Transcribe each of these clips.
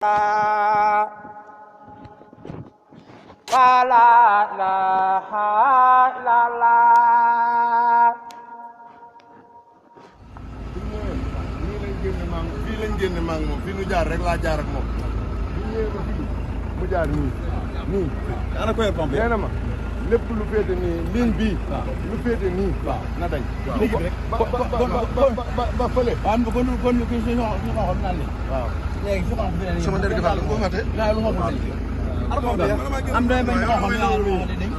la la ilaha illallah. fii lañ génne maa ngi moom fii nu jaar rek laa jaar ak moom. bu ñëwee ba fii mu jaar nii. ana koy pompe nee na ma lépp lu féete nii ligne bii. lu féete nii. na dañ. ba fële. waaw kon kii si ñu waxoon naan leen. waaw léegi su ma waxee. sama ndër gi baax na bu ma tee. naa lu ma ko am day bañ ma waxoon naa lu ma ko dañ.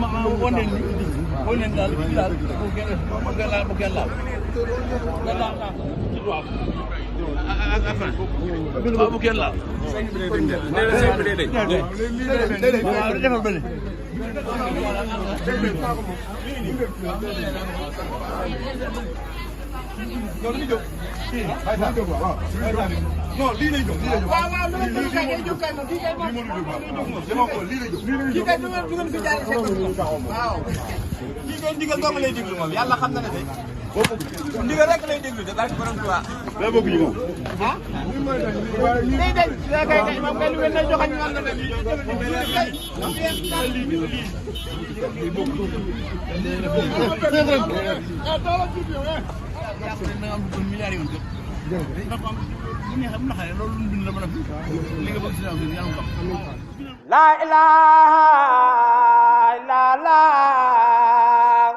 ma wan leen ni xool leen daal bu kenn laal bu kenn laal. non lii lay jóg lii lay jóg. waaw waaw lu ngeen kay day jóg kay moom fii kay moom lii lay jóg. kii kay du ngeen fi jaar fekk waaw kii kay ndigal dong lay déglu moom yàlla xam na ne de ndigal rek lay déglu de barke borom Tuubaa daa bëgg ñu moom. ah day dañ kay kay moom kay lu ngeen lay joxañ ñu am na de la ilaha illallah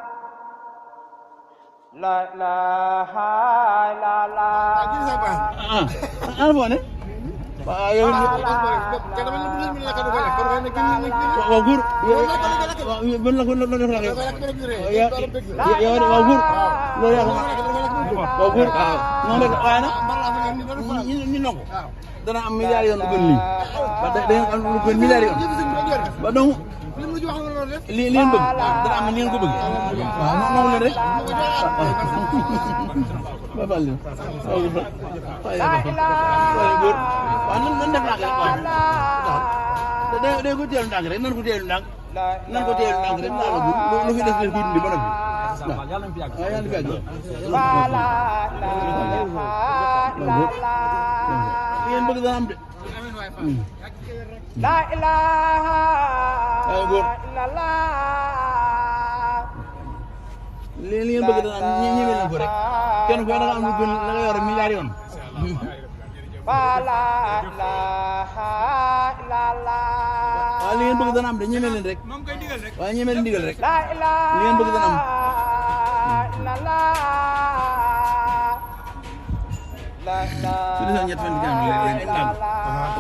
la ilaha illallah waaw yow waaw góor ban la ko def la yow waaw góor loolu yaa ko waaw góor noonu rek waaye nag ñu nangu dana am milliard yoon lu gën lii ba dañu am lu gën milliard yoon ba donc li leen bëgg dana am ni ngeen ko bëgg waaw nangu leen rek ba bal leen waaw góor waaw nan def ndànk rek waaw day ko teelu ndànk rek nan ko teelu ndànk rek naa la lu fi def leen ko dindi ba noppi waaw yàlla na fi yàgg ngeen bëgg dana am de la ilaha illallah li ngeen bëgg dana am ñeme leen ko rek kenn ku ne da nga am lu gën la nga yor milliard yoon la ilaha illallah waaw li ngeen bëgg dana am de ñeme leen rek waaw ñeme leen digal rek la ilaha li ngeen bëgg dana am illallah la ilaha su dee ñett fan ci kanam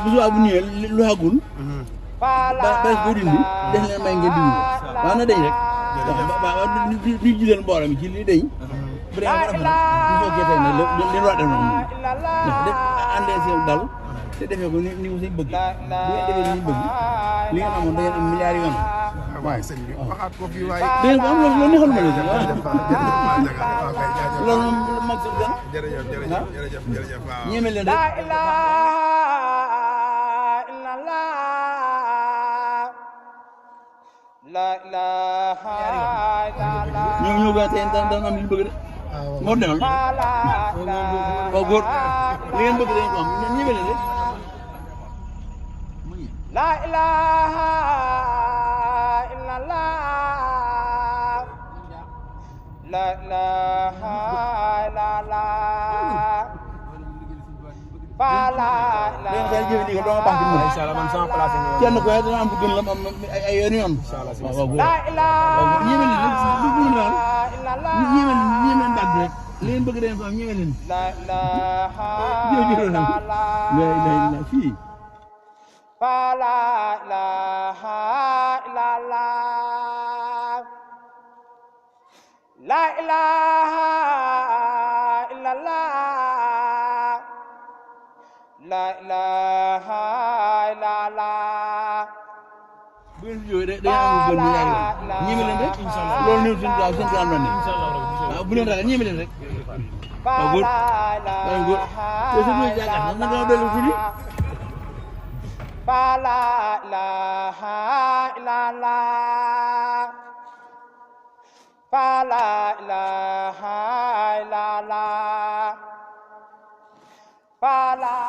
bu subaa bu ñëwee lu xagul ba ko dindi def leen may ngeen dindi waaw na dañ rek waaw di jiital mbooloo mi ci li dañ bu dee ba rafet na bu fekkee tey nag li war a def noonu ndax def àndee seen dal te defee ko ni ko seen bëgg bu ngeen defee ni ñu bëgg li ngeen amoon da ngeen am milliards yoon waaye sëñ bi waxaat ko fii waaye. dégg nga am loolu neexal ma léegi loolu moom mag si gën jërëjëf waaw. ñeme leen la rek ilaha illallah la ilaha illallah ñoom ñoo gën a tey daan am li ñu bëgg de moo demal waaw góor li ngeen bëgg dañ ko am ñeme leen rek la ilaha illallah la ilaha illallah leen say jëfandikoo doo ma baax di mën kenn ko dana am bu gën la am ay yoon yoon waaw góor waaw ñeme leen rek bu gën daal ñeme leen baax rek li ngeen bëgg dañ ko am ñeme leen jërëjëf la fii la ilaha illallah la ilaha illallah la ilaha illallah bu ngeen fi jógee day am lu gën milliard yoon ñeme leen rek loolu néew seen gaaw seen gaaw la ne waaw bu leen ragal ñeme leen rek waaw góor waaw góor te su ma jàngat na nga dolli fu ni la ilaha illallah la ilaha illallah la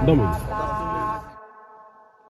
Domaine.